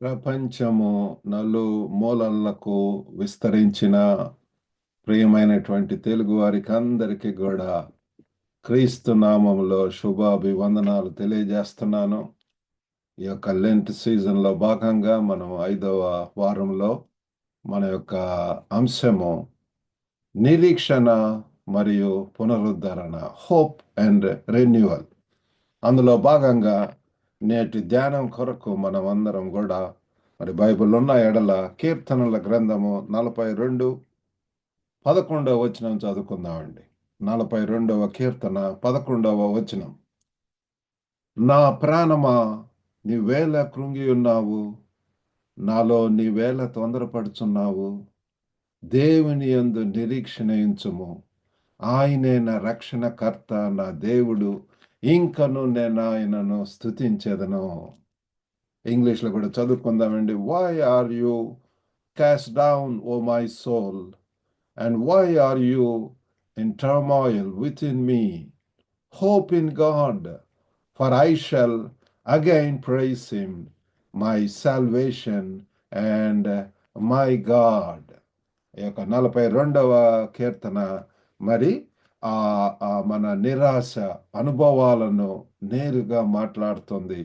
ప్రపంచము నలుమూలలకు విస్తరించిన ప్రియమైనటువంటి తెలుగు వారికి అందరికీ కూడా క్రీస్తు నామములో శుభాభివందనాలు తెలియజేస్తున్నాను. ఈ యొక్క లెంట్ సీజన్లో భాగంగా మనం 5వ వారంలో మన యొక్క అంశము నిరీక్షణ మరియు పునరుద్ధరణ, హోప్ అండ్ రెన్యువల్. అందులో భాగంగా నేటి ధ్యానం కొరకు మనం అందరం కూడా మరి బైబిల్ ఉన్న ఎడల కీర్తనల గ్రంథము 42:11 వచనం చదువుకుందామండి. 42వ కీర్తన 11వ వచనం. నా ప్రాణమా నీవేళ కృంగి ఉన్నావు, నాలో నీవేళ తొందరపడుచున్నావు. దేవుని యందు నిరీక్షణ ఉంచుము, ఆయనే నా రక్షణకర్త, నా దేవుడు, ఇంకను నేను ఆయనను స్తుతించెదను. ఇంగ్లీష్లో కూడా చదువుకుందామండి. Why are you cast down, O my soul, and why are you in turmoil within me? Hope in God, for I shall again praise him, my salvation and my God. ఈ యొక్క 42వ కీర్తన మరి మన నిరాశ అనుభవాలను నేరుగా మాట్లాడుతుంది.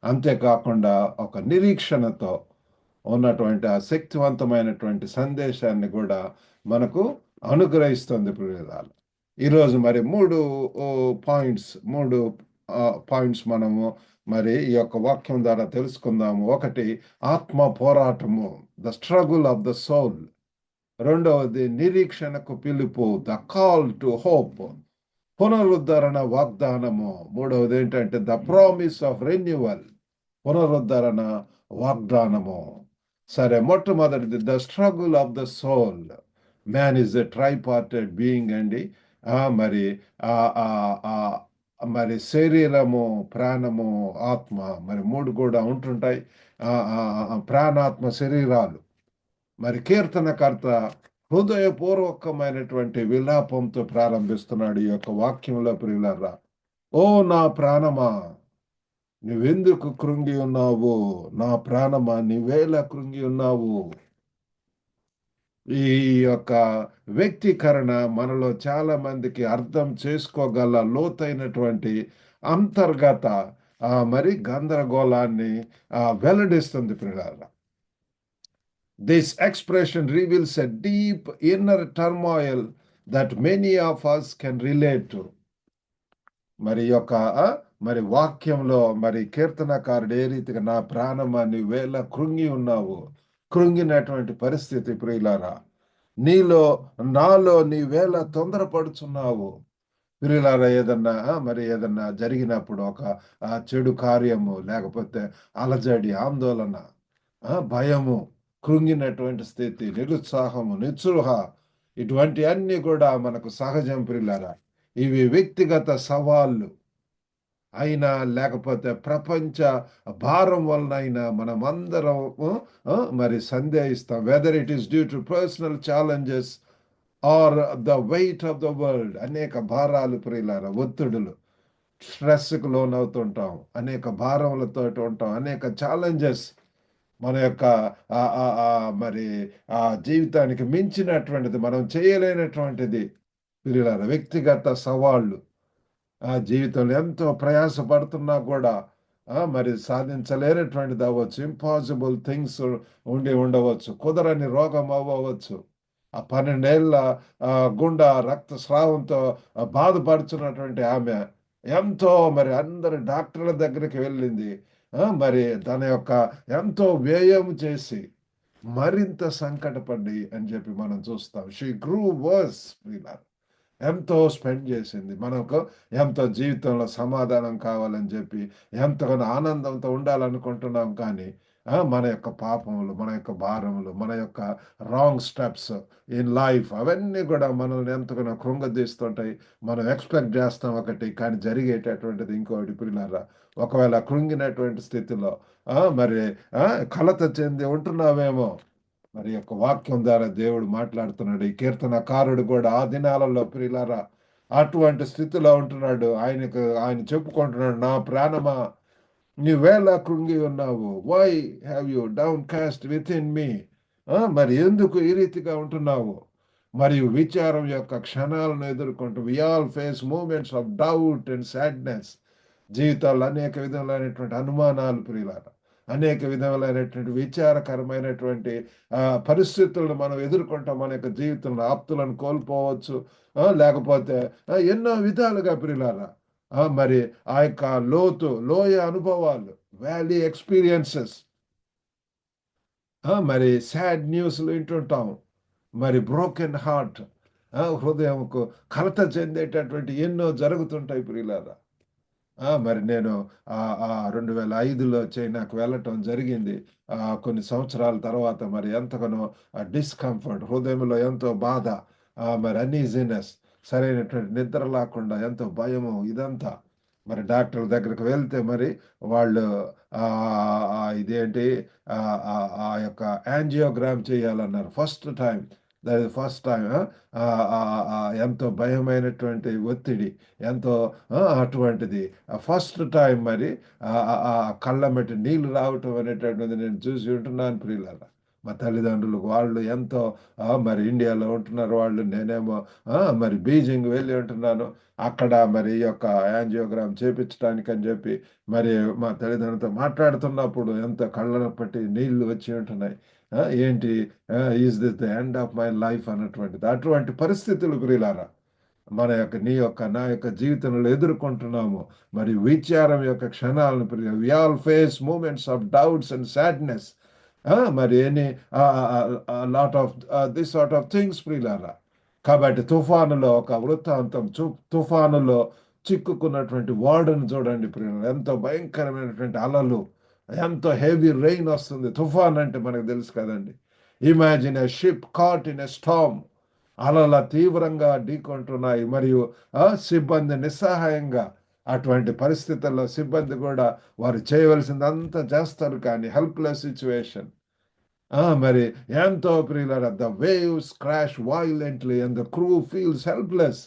అంతేకాకుండా ఒక నిరీక్షణతో ఉన్నటువంటి ఆ శక్తివంతమైనటువంటి సందేశాన్ని కూడా మనకు అనుగ్రహిస్తుంది ప్రియులారా. ఈరోజు మరి మూడు పాయింట్స్ మనము మరి ఈ యొక్క వాక్యం ద్వారా తెలుసుకుందాము. ఒకటి, ఆత్మ పోరాటము, the struggle of the soul. రెండవది, నిరీక్షణకు పిలుపు, ద కాల్ టు హోప్, పునరుద్ధరణ వాగ్దానము. మూడవది ఏంటంటే ద ప్రామిస్ ఆఫ్ రెన్యువల్, పునరుద్ధరణ వాగ్దానము. సరే, మొట్టమొదటిది the struggle of the soul. Man is a tripartite being అండి. మరి శరీరము, ప్రాణము, ఆత్మ, మరి మూడు కూడా ఉంటుంటాయి. ప్రాణాత్మ శరీరాలు. మరి కీర్తనకర్త హృదయపూర్వకమైనటువంటి విలాపంతో ప్రారంభిస్తున్నాడు ఈ యొక్క వాక్యంలో. ప్రియులారా, ఓ నా ప్రాణమా నువ్వెందుకు కృంగి ఉన్నావు, నా ప్రాణమా నీవేళ కృంగి ఉన్నావు. ఈ యొక్క వ్యక్తీకరణ మనలో చాలా మందికి అర్థం చేసుకోగల లోతైనటువంటి అంతర్గత మరి గందరగోళాన్ని వెల్లడిస్తుంది ప్రియులారా. This expression reveals a deep inner turmoil that many of us can relate to. మరి యొక్క మరి వాక్యంలో మరి కీర్తనకారుడు ఏ రీతిగా నా ప్రాణమా నీవేళ కృంగి ఉన్నావు, కృంగినటువంటి పరిస్థితి ప్రియులారా. నాలో నీవేళ తొందరపడుచున్నావు. ప్రియులారా, ఏదన్నా జరిగినప్పుడు ఒక చెడు కార్యము, లేకపోతే అలజడి, ఆందోళన, భయము, కృంగినటువంటి స్థితి, నిరుత్సాహము, నిస్పృహ, ఇటువంటి అన్ని కూడా మనకు సహజం ప్రియులారా. ఇవి వ్యక్తిగత సవాళ్ళు అయినా లేకపోతే ప్రపంచ భారం వలన అయినా మనం అందరం మరి సందేహిస్తాం. Whether it is due to personal challenges or the weight of the world. అనేక భారాలు ప్రియులారా, ఒత్తిడులు, స్ట్రెస్కు లోనవుతుంటాం, అనేక భారములతో ఉంటాం, అనేక ఛాలెంజెస్ మన యొక్క మరి జీవితానికి మించినటువంటిది, మనం చేయలేనటువంటిది ప్రియులారా, వ్యక్తిగత సవాళ్ళు. జీవితంలో ఎంతో ప్రయాసపడుతున్నా కూడా మరి సాధించలేనటువంటిది అవ్వచ్చు, ఇంపాసిబుల్ థింగ్స్ ఉండవచ్చు, కుదరని రోగం అవ్వచ్చు, 12 ఏళ్ళ గుండా రక్తస్రావంతో బాధపడుతున్నటువంటి ఆమె ఎంతో మరి అందరి డాక్టర్ల దగ్గరికి వెళ్ళింది. మరి తన యొక్క ఎంతో వ్యయం చేసి మరింత సంకటపడి అని చెప్పి మనం చూస్తాం. She grew worse. ఎంతో స్పెండ్ చేసింది. మనకు ఎంతో జీవితంలో సమాధానం కావాలని చెప్పి ఎంతగానో ఆనందంతో ఉండాలనుకుంటున్నాం. కానీ మన యొక్క పాపములు, మన యొక్క భారములు, మన యొక్క రాంగ్ స్టెప్స్ ఇన్ లైఫ్, అవన్నీ కూడా మనల్ని ఎంతగానో కృంగదీస్తుంటాయి. మనం ఎక్స్పెక్ట్ చేస్తాం ఒకటి, కానీ జరిగేటటువంటిది ఇంకోటి ప్రియులారా. ఒకవేళ కృంగినటువంటి స్థితిలో మరి కలత చెంది ఉంటున్నావేమో, మరి యొక్క వాక్యం ద్వారా దేవుడు మాట్లాడుతున్నాడు. ఈ కీర్తనకారుడు కూడా ఆ దినాలలో ప్రియులారా అటువంటి స్థితిలో ఉంటున్నాడు. ఆయన చెప్పుకుంటున్నాడు, నా ప్రాణమా నీవేలా కృంగి ఉన్నావు? Why have you downcast within me? మరి ఎందుకు ఈ రీతిగా ఉంటున్నావు? మరియు విచారం యొక్క క్షణాలను ఎదుర్కొంటూ we all face moments of doubt and sadness. జీవితాల్లో అనేక విధములైనటువంటి అనుమానాలు ప్రియులారా, అనేక విధములైనటువంటి విచారకరమైనటువంటి పరిస్థితులను మనం ఎదుర్కొంటాం. మన యొక్క జీవితంలో ఆప్తులను కోల్పోవచ్చు, లేకపోతే ఎన్నో విధాలుగా ప్రియులారా, మరి ఆ యొక్క లోయ అనుభవాలు, వ్యాలీ ఎక్స్పీరియన్సెస్, మరి సాడ్ న్యూస్లు వింటుంటాం. మరి బ్రోకెన్ హార్ట్, హృదయంకు కలత చెందేటటువంటి ఎన్నో జరుగుతుంటాయి ప్రియులారా. మరి నేను 2005లో చైనాకు వెళ్ళటం జరిగింది. కొన్ని సంవత్సరాల తర్వాత మరి ఎంతగానో డిస్కంఫర్ట్, హృదయంలో ఎంతో బాధ, మరి అన్‌ఈజీనెస్, సరైనటువంటి నిద్ర లేకుండా ఎంతో భయము ఇదంతా. మరి డాక్టర్ల దగ్గరికి వెళ్తే మరి వాళ్ళు ఇదేంటి ఆ యొక్క యాంజియోగ్రామ్ చేయాలన్నారు. First time. That is first time. ఎంతో భయమైనటువంటి ఒత్తిడి, ఎంతో అటువంటిది ఫస్ట్ టైం మరి కళ్ళెమ్మట నీళ్లు రావటం అనేటటువంటిది నేను చూసి ఉంటున్నాను ప్రియులారా. మా తల్లిదండ్రులు వాళ్ళు ఎంతో మరి ఇండియాలో ఉంటున్నారు వాళ్ళు, నేనేమో మరి బీజింగ్ వెళ్ళి ఉంటున్నాను. అక్కడ మరి ఈ యొక్క యాంజియోగ్రామ్ చేపించడానికి అని చెప్పి మరి మా తల్లిదండ్రులతో మాట్లాడుతున్నప్పుడు ఎంత కళ్ళ పట్టి నీళ్లు వచ్చి ఉంటున్నాయి. ఏంటి, is this the end of my life అన్నటువంటిది. అటువంటి పరిస్థితులు ప్రియులారా మన యొక్క నీ యొక్క నా యొక్క జీవితంలో ఎదుర్కొంటున్నాము. మరి విచారం యొక్క క్షణాలను we all face moments of doubts and sadness. మరి any lot of this sort of things ప్రియులారా. కాబట్టి తుఫానులో ఒక వృత్తాంతం, తుఫానులో చిక్కుకున్నటువంటి వార్డును చూడండి ప్రియులారా. ఎంతో భయంకరమైనటువంటి అలలు, ఎంతో హెవీ రెయిన్ వస్తుంది. తుఫాన్ అంటే మనకు తెలుసు కదండి. Imagine a ship caught in a Storm. అలల తీవ్రంగా ఢీకొంటున్నాయి మరియు సిబ్బంది నిస్సహాయంగా. అటువంటి పరిస్థితుల్లో సిబ్బంది కూడా వారు చేయవలసిందంతా చేస్తారు, కానీ హెల్ప్లెస్ సిచ్యువేషన్. మరి ఎంతో ప్రియులారా, the waves crash violently and the crew feels helpless.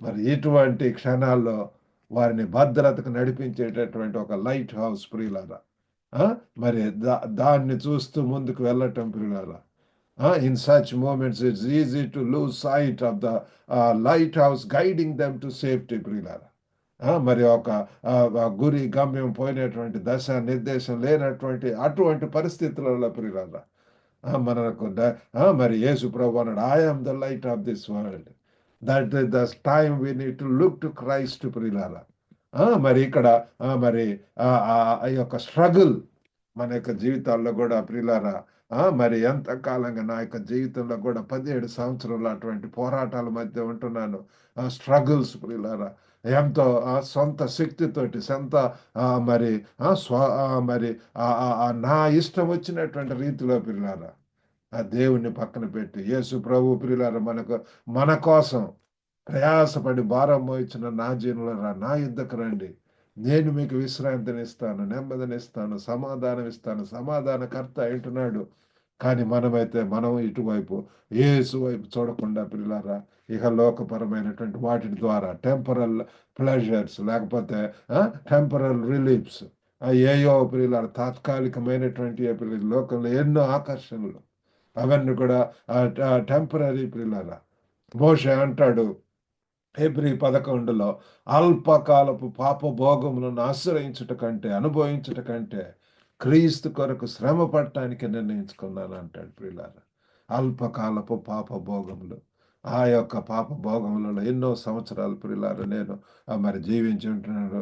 మరి ఇటువంటి క్షణాల్లో వారిని భద్రతకు నడిపించేటటువంటి ఒక లైట్ హౌస్ ప్రియులారా. మరి దాన్ని చూస్తూ ముందుకు వెళ్ళటం ప్రియులారా. In such moments, it's easy to lose sight of the lighthouse guiding them to safety, ప్రియులారా. మరి ఒక గురి గమ్యం పోయినటువంటి దశ నిర్దేశం లేనటువంటి అటువంటి పరిస్థితులలో ప్రియులారా, మనకు మరి యేసు ప్రభు అన్నాడు, I am the light of this world. That the time we need to look to Christ ప్రియులారా. మరి ఇక్కడ మరి ఆ యొక్క స్ట్రగుల్ మన యొక్క జీవితాల్లో కూడా ప్రియులారా. మరి ఎంతకాలంగా నా యొక్క జీవితంలో కూడా 17 సంవత్సరాలు అటువంటి పోరాటాల మధ్య ఉంటున్నాను. స్ట్రగుల్స్ ప్రియులారా. ఎంతో సొంత శక్తితోటి, సొంత మరి మరి నా ఇష్టం వచ్చినటువంటి రీతిలో ప్రియులారా, ఆ దేవుణ్ణి పక్కన పెట్టి యేసు ప్రభు ప్రియులారా మన కోసం ప్రయాసపడి భారం మోయించిన నా జనులారా, నా యుద్ధకు రండి. నేను మీకు విశ్రాంతినిస్తాను, నెమ్మదినిస్తాను, సమాధానం ఇస్తాను. సమాధానకర్త అంటున్నాడు. కానీ మనం ఇటువైపు యేసు వైపు చూడకుండా ప్రియులారా, ఇక లోకపరమైనటువంటి వాటి ద్వారా టెంపరల్ ప్లెజర్స్, లేకపోతే టెంపరల్ రిలీఫ్స్, ఏయో ప్రియులారా, తాత్కాలికమైనటువంటి లోకంలో ఎన్నో ఆకర్షణలు, అవన్నీ కూడా టెంపరీ ప్రియులారా. మోషే అంటాడు హెబ్రీ 11లో, అల్పకాలపు పాపభోగములను ఆశ్రయించుట కంటే, అనుభవించుట కంటే క్రీస్తు కొరకు శ్రమ పడటానికి నిర్ణయించుకున్నాను అంటాడు ప్రియులారా. అల్పకాలపు పాపభోగములు, ఆ యొక్క పాపభోగములలో ఎన్నో సంవత్సరాలు ప్రియులారా నేను మరి జీవించి ఉంటున్నాను.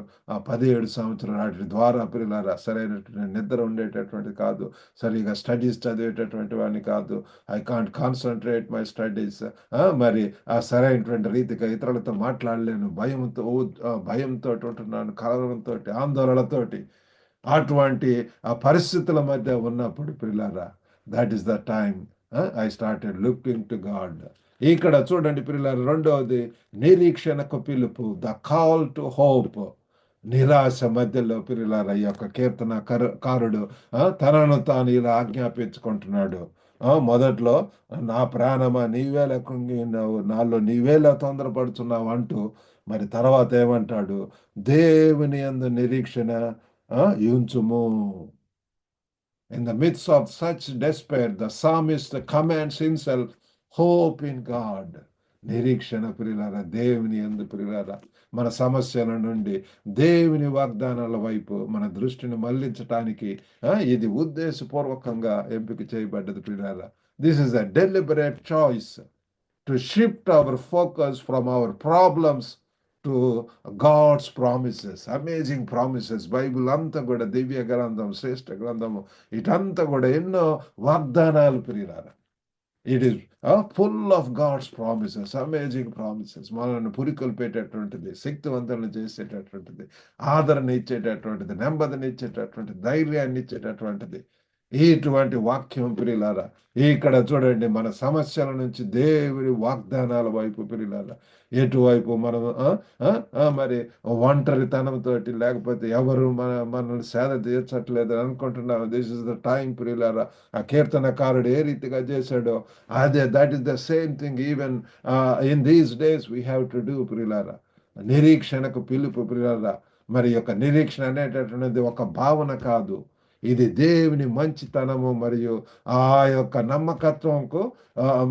17 సంవత్సరాలు వాటి ద్వారా ప్రియులారా సరైనటువంటి నిద్ర ఉండేటటువంటి కాదు, సరిగా స్టడీస్ చదివేటటువంటి వాడిని కాదు. I can't concentrate my studies. మరి ఆ సరైనటువంటి రీతిగా ఇతరులతో మాట్లాడలేను, భయంతో ఉంటున్నాను, కలవరంతో, ఆందోళనతోటి. అటువంటి ఆ పరిస్థితుల మధ్య ఉన్నప్పుడు ప్రియులారా, that is the time I started looking to God. ఇక్కడ చూడండి ప్రియులారా, రెండవది నిరీక్షణకు పిలుపు, ద కాల్ టు హోప్. నిరాశ మధ్యలో ప్రియులారా ఈ యొక్క కారుడు తనను తాను ఇలా ఆజ్ఞాపించుకుంటున్నాడు. మొదట్లో నా ప్రాణమా నీవేలా కృంగినావు, నాలో నీవేలా తొందరపడుతున్నావు అంటూ, మరి తర్వాత ఏమంటాడు, దేవుని యందు నిరీక్షణ ఉంచుము. In the midst of such despair, the psalmist commands himself, hope in God. నిరీక్షణ ప్రియులారా, దేవుని యందు ప్రియులారా, మన సమస్యల నుండి దేవుని వాగ్దానాల వైపు మన దృష్టిని మళ్లించటానికి ఇది ఉద్దేశపూర్వకంగా ఎంపిక చేయబడ్డది ప్రియులారా. This is a deliberate choice to shift our focus from our problems to God's promises. Amazing promises. Bible అంతా కూడా దివ్య గ్రంథం, శ్రేష్ఠ గ్రంథము, ఇటంతా కూడా ఎన్నో వాగ్దానాలు ప్రియులారా. It is full of God's promises, amazing promises. మనల్ని పురికొల్పేటటువంటిది, పెట్టేటువంటిది, శక్తివంతులను చేసేటటువంటిది, ఆదరణ ఇచ్చేటటువంటిది, నెమ్మదిని ఇచ్చేటటువంటిది, ధైర్యాన్ని ఇచ్చేటటువంటిది ఇటువంటి వాక్యం ప్రియులారా. ఇక్కడ చూడండి, మన సమస్యల నుంచి దేవుని వాగ్దానాల వైపు ప్రియులారా. ఎటువైపు మనం మరి ఒంటరితనంతో, లేకపోతే ఎవరు మనల్ని సేద తీర్చట్లేదు అనుకుంటున్నాం. దిస్ ఇస్ ద టైం ప్రియులారా. ఆ కీర్తనకారుడు ఏ రీతిగా చేశాడో అదే, that is the same thing even in these days we have to do ప్రియులారా. నిరీక్షణకు పిలుపు ప్రియులారా. మరి యొక్క నిరీక్షణ అనేటటువంటిది ఒక భావన కాదు, ఇది దేవుని మంచితనము మరియు ఆ యొక్క నమ్మకత్వంకు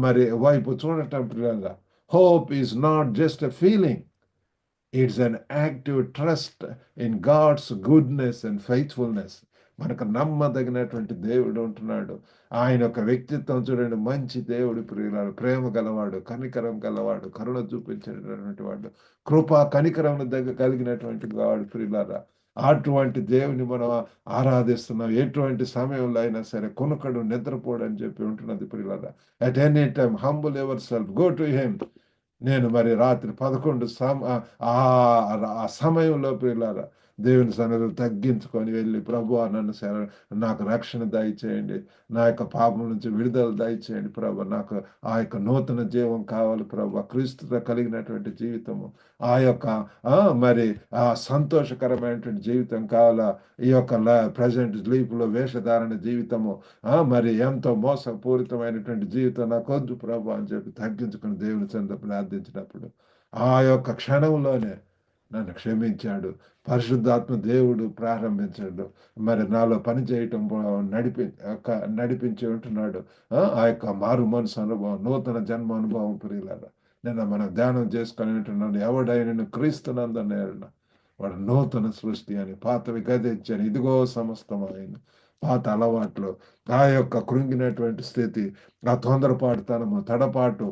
మరి వైపు చూడటం ప్రియులారా. Hope is not just a feeling, it's an active trust in God's goodness and faithfulness. మనకు నమ్మదగినటువంటి దేవుడు ఉంటున్నాడు. ఆయన యొక్క వ్యక్తిత్వం చూడండి, మంచి దేవుడు ప్రియులాడు, ప్రేమ గలవాడు, కనికరం గలవాడు, కరుణ చూపించేటటువంటి వాడు, కృపా కనికరం కలిగినటువంటి వాడు ప్రియులారా. అటువంటి దేవుని మనం ఆరాధిస్తున్నాం. ఎటువంటి సమయంలో అయినా సరే కొనుకడు నిద్రపోడు అని చెప్పి ఉంటున్నది ప్రియులారా. At any time humble ever self, go to him. నేను మరి రాత్రి 11 ఆ సమయంలో ప్రియులారా దేవుని సన్నిధిలో తగ్గించుకొని వెళ్ళి, ప్రభువా నన్ను నాకు రక్షణ దయచేయండి, నా యొక్క పాపం నుంచి విడుదల దయచేయండి ప్రభు, నాకు ఆ యొక్క నూతన జీవం కావాలి ప్రభు, క్రీస్తుతో కలిగినటువంటి జీవితము, ఆ యొక్క మరి ఆ సంతోషకరమైనటువంటి జీవితం కావాలా. ఈ యొక్క ప్రజెంట్ లీపులో వేషధారణ జీవితము, మరి ఎంతో మోసపూరితమైనటువంటి జీవితం నాకు వద్దు ప్రభు అని చెప్పి తగ్గించుకుని దేవుని చెంత ప్రార్థించినప్పుడు ఆ యొక్క క్షణంలోనే నన్ను క్షమించాడు. పరిశుద్ధాత్మ దేవుడు ప్రారంభించాడు, మరి నాలో పని చేయటం నడిపించి ఉంటున్నాడు. ఆ యొక్క మారు మనసు అనుభవం, నూతన జన్మ అనుభవం ప్రియులారా. నేను మనం ధ్యానం చేసుకొని ఉంటున్నాను. ఎవడైనా క్రీస్తునందన వాడు నూతన సృష్టి అని, పాతవి గతించని, ఇదిగో సమస్తం ఆయన. పాత అలవాట్లు, ఆ యొక్క కృంగినటువంటి స్థితి, ఆ తొందరపాటుతనము, తడపాటు,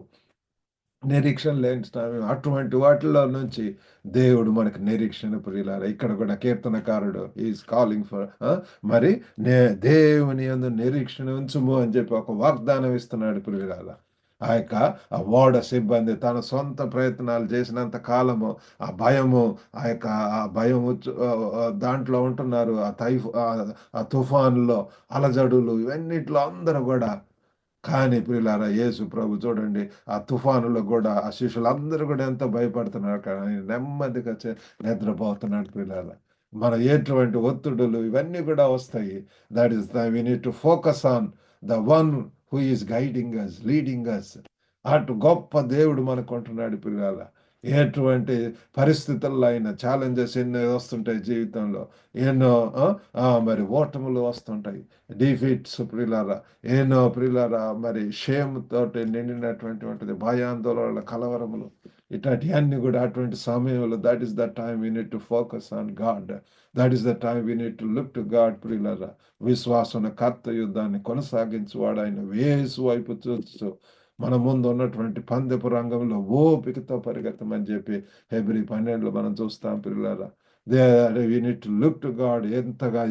నిరీక్షణ లేని సమయం, అటువంటి వాటిలో నుంచి దేవుడు మనకు నిరీక్షణ ప్రియులారా. ఇక్కడ కూడా కీర్తనకారుడు ఈజ్ కాలింగ్ ఫర్ మరి దేవుని యందు నిరీక్షణ ఉంచుము అని చెప్పి ఒక వాగ్దానం ఇస్తున్నాడు ప్రియులారా. ఆ యొక్క ఆ ఓడ సిబ్బంది తన సొంత ప్రయత్నాలు చేసినంత కాలము ఆ భయము, ఆ యొక్క ఆ భయం దాంట్లో ఉంటున్నారు. ఆ తుఫాన్లో, అలజడులు, ఇవన్నిట్లో అందరూ కూడా. కానీ ప్రియులారా, యేసు ప్రభు చూడండి, ఆ తుఫానులో కూడా ఆ శిష్యులందరూ కూడా ఎంత భయపడుతున్నారు, కానీ నెమ్మదిగా నిద్రపోతున్నాడు ప్రియులారా. మన ఎటువంటి ఒత్తిడులు ఇవన్నీ కూడా వస్తాయి. That is we need to focus on the one who is guiding us, leading us. అటు గొప్ప దేవుడు మనకు ఉంటున్నాడు ప్రియులారా. ఎటువంటి పరిస్థితుల్లో అయినా ఛాలెంజెస్ ఎన్నో వస్తుంటాయి జీవితంలో, ఎన్నో మరి ఓటములు వస్తుంటాయి, డిఫీట్స్ ప్రియులారా, ఎన్నో ప్రియులారా మరి షేమ్ తోటి నిండినటువంటి భయాందోళనల, కలవరములు, ఇట్లాంటివన్నీ కూడా అటువంటి సమయంలో that is the time we need to focus on God. That is the time we need to look to God ప్రియులారా. విశ్వాసన కర్త యుద్ధాన్ని కొనసాగించువాడు ఆయన యేసు వైపు చూస్తూ మన ముందు ఉన్నటువంటి పందెపు రంగంలో ఓపికతో పరిగెత్తమని చెప్పి హెబ్రీ 12 మనం చూస్తాం పిల్లలారా. We need to look to God. ఎంతగా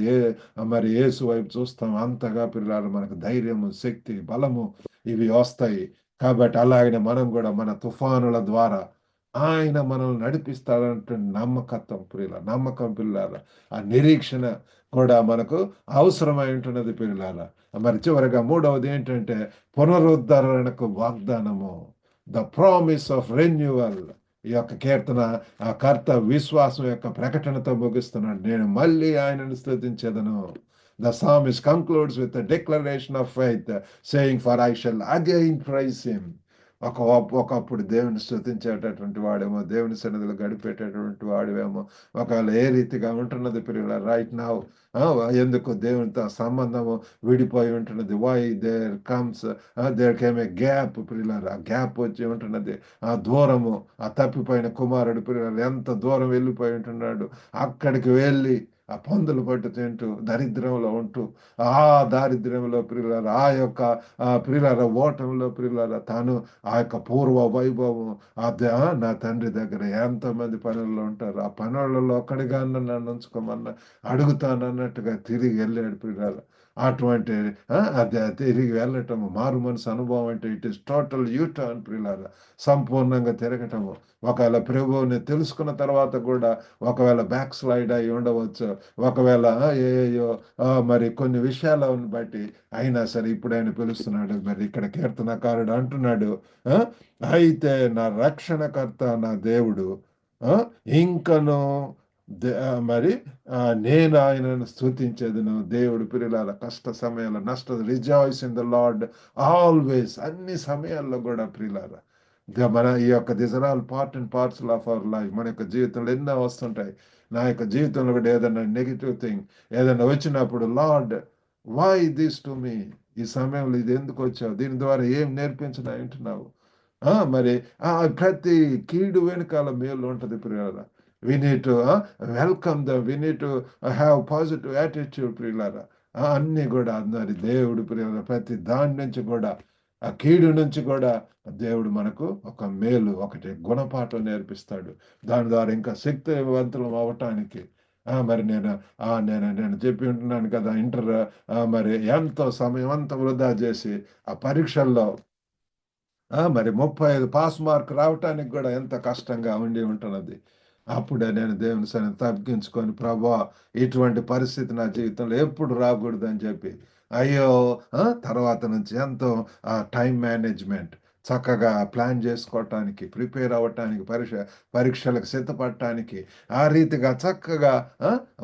మరి యేసు వైపు చూస్తాం అంతగా పిల్లలారా మనకు ధైర్యము, శక్తి, బలము ఇవి వస్తాయి. కాబట్టి అలాగనే మనం కూడా మన తుఫానుల ద్వారా ఆయన మనల్ని నడిపిస్తాడంటే నమ్మకత్వం నమ్మకం పిల్లారా. ఆ నిరీక్షణ కూడా మనకు అవసరమై ఉంటున్నది పిల్లారా. మరి చివరిగా మూడవది ఏంటంటే పునరుద్ధరణకు వాగ్దానము, ద ప్రామిస్ ఆఫ్ రెన్యువల్. ఈ యొక్క కీర్తన ఆ కర్త విశ్వాసం యొక్క ప్రకటనతో ముగిస్తున్నాడు. నేను మళ్ళీ ఆయనను స్తుతించేదను. The psalmist concludes with a declaration of faith, saying, "For I shall again praise him, ఒకప్పుడు దేవుని స్తుతించేటటువంటి వాడేమో, దేవుని సన్నిధిలో గడిపేటటువంటి వాడివేమో, ఒకవేళ ఏ రీతిగా ఉంటున్నది ప్రియుల రైట్ నౌ, ఎందుకు దేవునితో సంబంధము విడిపోయి ఉంటున్నది? Why there comes, there came a gap ప్రియులార, ఆ గ్యాప్ వచ్చి ఉంటున్నది. ఆ దూరము, ఆ తప్పిపోయిన కుమారుడు ప్రియులార ఎంత దూరం వెళ్ళిపోయి ఉంటున్నాడు. అక్కడికి వెళ్ళి ఆ పందులు పట్టు తింటూ దరిద్రంలో ఉంటూ, ఆ దారిద్ర్యంలో ప్రియులార, ఆ యొక్క ప్రియులార ఓటంలో ప్రియులార, తాను ఆ యొక్క పూర్వ వైభవం, నా తండ్రి దగ్గర ఎంతమంది పనుల్లో ఉంటారు, ఆ పనులలో ఒక్కడిగా నన్ను ఉంచుకోమన్నా అడుగుతానన్నట్టుగా తిరిగి వెళ్ళాడు ప్రియులార. అటువంటి అది తిరిగి వెళ్ళటము, మారు మనసు అనుభవం అంటే ఇట్ ఇస్ టోటల్ యూటర్న్ ప్రియులార. సంపూర్ణంగా తిరగటము. ఒకవేళ ప్రభువుని తెలుసుకున్న తర్వాత కూడా ఒకవేళ బ్యాక్ స్లైడ్ అయి ఉండవచ్చు. ఒకవేళ ఏయో మరి కొన్ని విషయాలను బట్టి అయినా సరే ఇప్పుడు ఆయన పిలుస్తున్నాడు. మరి ఇక్కడ కీర్తనకారుడు అంటున్నాడు, ఆ, అయితే నా రక్షణకర్త నా దేవుడు, ఆ, ఇంకను మరి నేను ఆయనను స్తుతించేదను. దేవుడు పిల్లల కష్ట సమయాల నష్ట rejoice in the Lord always, అన్ని సమయాల్లో కూడా ప్రియులార. మన ఈ యొక్క this are all part and parcel of our life. మన యొక్క జీవితంలో ఎన్నో వస్తుంటాయి. నా యొక్క జీవితంలో కూడా ఏదైనా నెగిటివ్ థింగ్ ఏదైనా వచ్చినప్పుడు, lord why this to me, ఈ సమయంలో ఇది ఎందుకు వచ్చావు, దీని ద్వారా ఏం నేర్పించిన అంటున్నావు. మరి ప్రతి కీడు వెనుకాల మేలు ఉంటుంది ప్రియులారా. We need to welcome the, we need to have positive attitude ప్రియులారా. అన్నీ కూడా అందరి దేవుడు ప్రియులారా, ప్రతి దాని నుంచి కూడా, ఆ కీడు నుంచి కూడా దేవుడు మనకు ఒక మేలు, ఒకటి గుణపాఠం నేర్పిస్తాడు. దాని ద్వారా ఇంకా శక్తివంతులం అవటానికి. మరి నేను చెప్పి ఉంటున్నాను కదా, ఇంటర్ మరి ఎంతో సమయం అంతా వృధా చేసి ఆ పరీక్షల్లో మరి 35 పాస్ మార్క్ రావటానికి కూడా ఎంత కష్టంగా ఉండి ఉంటున్నది. అప్పుడే నేను దేవుని సన్నిధి తగ్గించుకొని, ప్రభా ఇటువంటి పరిస్థితి నా జీవితంలో ఎప్పుడు రాకూడదని చెప్పి, అయ్యో, తర్వాత నుంచి ఎంతో టైం మేనేజ్మెంట్ చక్కగా ప్లాన్ చేసుకోవటానికి, ప్రిపేర్ అవ్వటానికి, పరీక్షలకు సిద్ధపడటానికి, ఆ రీతిగా చక్కగా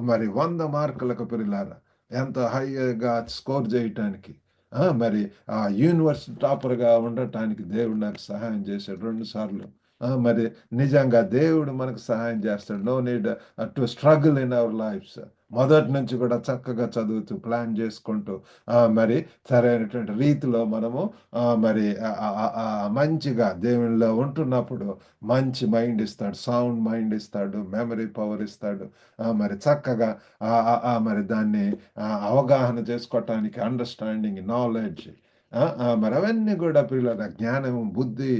మరి 100 మార్కులకు పిల్లారా ఎంతో హైగా స్కోర్ చేయటానికి, మరి యూనివర్సిటీ టాపర్గా ఉండటానికి దేవుడు నాకు సహాయం చేశాడు 2 సార్లు. మరి నిజంగా దేవుడు మనకు సహాయం చేస్తాడు. No need to struggle in our lives. మొదటి నుంచి కూడా చక్కగా చదువుతూ ప్లాన్ చేసుకుంటూ మరి సరైనటువంటి రీతిలో మనము మరి మంచిగా దేవునిలో ఉంటున్నప్పుడు మంచి మైండ్ ఇస్తాడు, సౌండ్ మైండ్ ఇస్తాడు, మెమరీ పవర్ ఇస్తాడు. మరి చక్కగా మరి దాన్ని అవగాహన చేసుకోవటానికి అండర్స్టాండింగ్, నాలెడ్జ్, మరి అవన్నీ కూడా పిల్లల జ్ఞానం, బుద్ధి,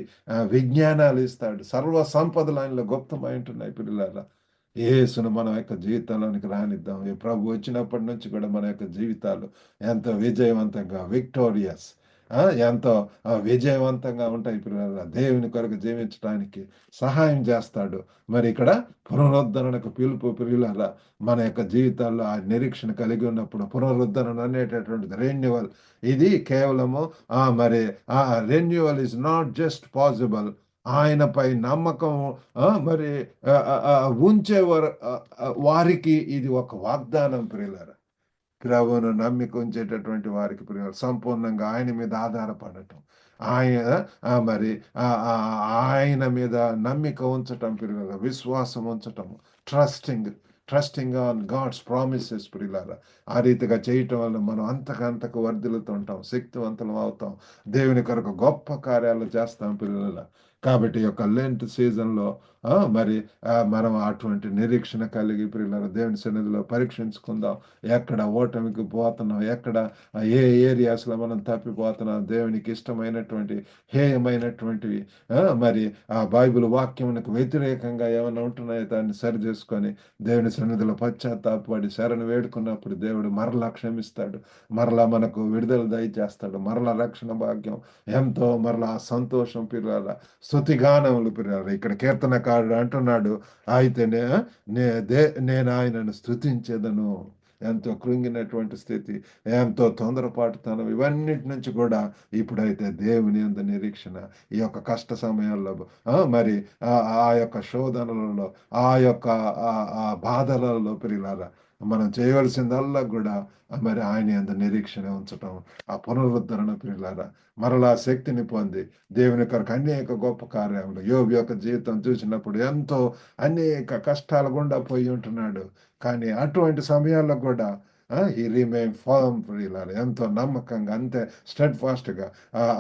విజ్ఞానాలు ఇస్తాడు. సర్వ సంపదలు ఆయనలో గుప్తమై ఉంటున్నాయి పిల్లల. యేసును మన యొక్క జీవితంలోనికి రానిద్దాం. ఈ ప్రభు వచ్చినప్పటి నుంచి కూడా మన యొక్క జీవితాలు ఎంతో విజయవంతంగా, విక్టోరియస్, ఎంతో విజయవంతంగా ఉంటాయి పిల్లల. దేవుని కొరకు జీవించడానికి సహాయం చేస్తాడు. మరి ఇక్కడ పునరుద్ధరణకు పిలుపు పిల్లల. మన యొక్క జీవితాల్లో ఆ నిరీక్షణ కలిగి ఉన్నప్పుడు పునరుద్ధరణ అనేటటువంటిది రెన్యువల్. ఇది కేవలము మరి renewal is not just possible, ఆయనపై నమ్మకం మరి ఉంచే వారికి ఇది ఒక వాగ్దానం ప్రియులారా. ప్రభువును నమ్మిక ఉంచేటటువంటి వారికి ప్రియులారా, సంపూర్ణంగా ఆయన మీద ఆధారపడటం, ఆయన మరి ఆయన మీద నమ్మిక ఉంచటం ప్రియులారా, విశ్వాసం ఉంచటం, trusting trusting on God's promises ప్రియులారా. ఆ రీతిగా చేయటం వల్ల మనం అంతకంతకు వర్ధిల్లుతూ ఉంటాం, శక్తివంతులం అవుతాం, దేవుని కొరకు గొప్ప కార్యాలు చేస్తాం పిల్లల. కాబట్టి ఈ యొక్క లెంట్ సీజన్లో మరి మనం అటువంటి నిరీక్షణ కలిగి ప్రియులారా దేవుని సన్నిధిలో పరీక్షించుకుందాం. ఎక్కడ ఓటమికి పోతున్నాం, ఎక్కడ ఏ ఏరియాస్లో మనం తప్పిపోతున్నాం, దేవునికి ఇష్టమైనటువంటి హేయమైనటువంటివి మరి ఆ బైబిల్ వాక్యమునకు వ్యతిరేకంగా ఏమైనా ఉంటున్నాయో దాన్ని సరి చేసుకొని దేవుని సన్నిధిలో పశ్చాత్తాపడి శరణు వేడుకున్నప్పుడు దేవుడు మరలా క్షమిస్తాడు, మరలా మనకు విడుదల దయచేస్తాడు, మరలా రక్షణ భాగ్యం ఎంతో, మరలా సంతోషం పిల్లల, స్తుతిగానములు పిల్లల. ఇక్కడ కీర్తనకారుడు అంటున్నాడు, అయితే నేను ఆయనను స్తుతించేదను. ఎంతో కృంగినటువంటి స్థితి, ఎంతో తొందరపాటుతనం, ఇవన్నిటి నుంచి కూడా ఇప్పుడైతే దేవుని యందు నిరీక్షణ, ఈ యొక్క కష్ట సమయాల్లో మరి ఆ యొక్క శోధనలలో, ఆ యొక్క బాధలలో పిల్లల మనం చేయవలసిందల్లా కూడా మరి ఆయన యందు నిరీక్షణ ఉంచటం, ఆ పునరుద్ధరణ ప్రియులారా, మరలా శక్తిని పొంది దేవుని కొరకు అనేక గొప్ప కార్యములు యోబు యొక్క జీవితం చూసినప్పుడు ఎంతో అనేక కష్టాల గుండా పోయి ఉంటున్నాడు. కానీ అటువంటి సమయాల్లో కూడా ఈ రిమైన్ ఫర్మ్ ప్రియులారా, ఎంతో నమ్మకంగా అంతే స్టెడ్ ఫాస్ట్గా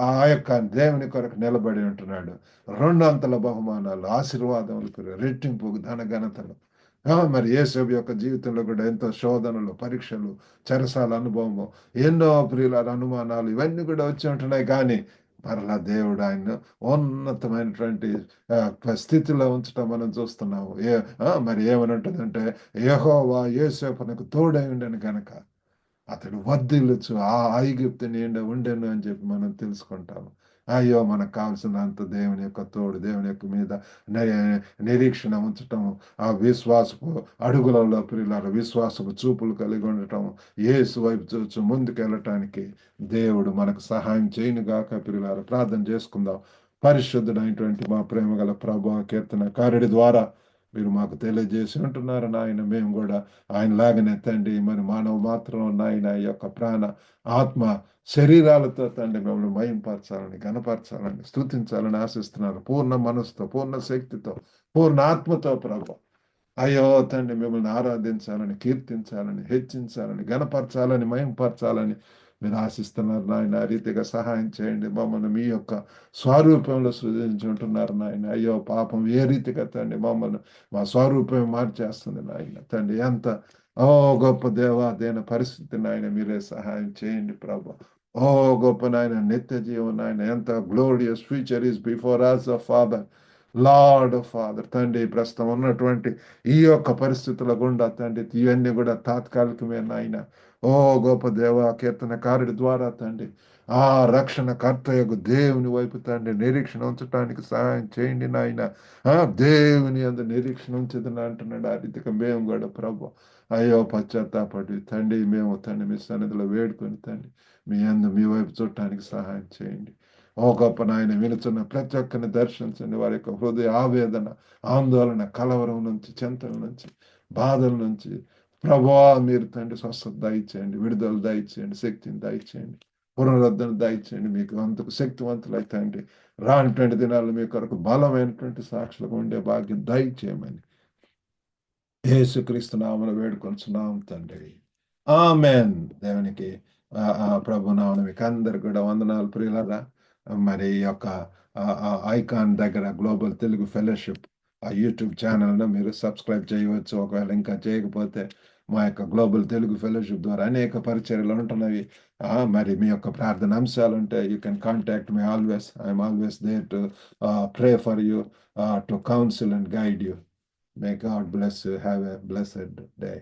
ఆ యొక్క దేవుని కొరకు నిలబడి ఉంటున్నాడు. రెండంతల బహుమానాలు, ఆశీర్వాదములు, రెట్టింపు ధన ఘనతలు. మరి యేసేపు యొక్క జీవితంలో కూడా ఎంతో శోధనలు, పరీక్షలు, చెరసాల అనుభవము, ఎన్నో ప్రియుల అనుమానాలు ఇవన్నీ కూడా వచ్చి ఉంటున్నాయి. కానీ మరలా దేవుడు ఆయన ఉన్నతమైనటువంటి స్థితిలో ఉంచడం మనం చూస్తున్నాము. మరి ఏమని ఉంటుందంటే, యెహోవా యోసేపునకు తోడై ఉండెను గనక అతడు వర్ధిల్లుచు ఆ ఐగుప్తు నిండా ఉండెను అని చెప్పి మనం తెలుసుకుంటాము. అయ్యో, మనకు కావాల్సినంత దేవుని యొక్క తోడు, దేవుని యొక్క మీద నిరీక్షణ ఉంచటం, ఆ విశ్వాసపు అడుగులలో ప్రియులారా, విశ్వాసపు చూపులు కలిగి ఉండటం, యేసు వైపు చూచు ముందుకు వెళ్ళటానికి దేవుడు మనకు సహాయం చేయనుగాక ప్రియులారా. ప్రార్థన చేసుకుందాం. పరిశుద్ధుడైనటువంటి మా ప్రేమ గల ప్రభు కీర్తనకారుడి ద్వారా మీరు మాకు తెలియజేసి ఉంటున్నారు నాయన. మేము కూడా ఆయన లాగానే తండ్రి మరి మానవ మాత్రం నాయన ఈ యొక్క ప్రాణ ఆత్మ శరీరాలతో తండ్రి మిమ్మల్ని మయంపరచాలని, గణపరచాలని, స్తుతించాలని ఆశిస్తున్నారు. పూర్ణ మనసుతో, పూర్ణ శక్తితో, పూర్ణ ఆత్మతో ప్రభు. అయ్యో తండ్రి, మిమ్మల్ని ఆరాధించాలని, కీర్తించాలని, హెచ్చించాలని, గణపరచాలని, మయంపరచాలని మీరు ఆశిస్తున్నారు నాయన. ఆ రీతిగా సహాయం చేయండి. మమ్మల్ని మీ యొక్క స్వరూపంలో సృజించుంటున్నారు నాయన. అయ్యో పాపం ఏ రీతిగా తండ్రి మమ్మల్ని మా స్వరూపం మార్చేస్తుంది నాయన. తండ్రి ఎంత ఓ గొప్ప దేవాదైన పరిస్థితి నాయన, మీరే సహాయం చేయండి ప్రభు. ఓ గొప్ప నాయన, నిత్య జీవం నాయన, ఎంత glorious future is before us father, lord father. తండ్రి ప్రస్తుతం ఉన్నటువంటి ఈ యొక్క పరిస్థితుల గుండా తండ్రి ఇవన్నీ కూడా తాత్కాలికమే నాయన. ఓ గొప్ప దేవ కీర్తనకారుడి ద్వారా తండ్రి ఆ రక్షణ కర్తయ్యకు దేవుని వైపు తండ్రి నిరీక్షణ ఉంచడానికి సహాయం చేయండి నాయన. దేవుని అందు నిరీక్షణ ఉంచదని అంటున్నాడు. ఆ రీతిగా మేము కూడా ప్రభు అయ్యో పశ్చాత్తాపడి తండ్రి మేము తండ్రి మీ సన్నిధిలో వేడుకొని తండ్రి మీ వైపు చూడటానికి సహాయం చేయండి. ఓ గొప్ప నాయన, వినుచున్న ప్రతి ఒక్కరిని దర్శించండి. వారి యొక్క హృదయ ఆవేదన, ఆందోళన, కలవరం నుంచి, చింతల నుంచి, బాధల నుంచి ప్రభువా మీరు తండ్రి స్వస్థత దయచేయండి, విడుదల దయచేయండి, శక్తిని దయచేయండి, పునరుద్ధరణ దయచేయండి. మీకు అంతకు శక్తివంతులై తండ్రి రానటువంటి దినాల్లో మీ కొరకు బలమైనటువంటి సాక్షులుగా ఉండే భాగ్యం దయచేయమని యేసుక్రీస్తు నామమున వేడుకొంచున్నాం తండ్రి. ఆమెన్. దేవునికి ప్రభు నామమున మీకు అందరికి కూడా వందనాలు ప్రియులారా. మరి ఈ యొక్క ఐకాన్ దగ్గర గ్లోబల్ తెలుగు ఫెలోషిప్ ఆ యూట్యూబ్ ఛానల్ను మీరు సబ్స్క్రైబ్ చేయవచ్చు. ఒకవేళ ఇంకా చేయకపోతే మా యొక్క గ్లోబల్ తెలుగు ఫెలోషిప్ ద్వారా అనేక పరిచర్యలు ఉంటున్నవి. మరి మీ యొక్క ప్రార్థన అంశాలు ఉంటే you can contact me always. I'm always there to pray for you, to counsel and guide you. May God bless you. Have a blessed day.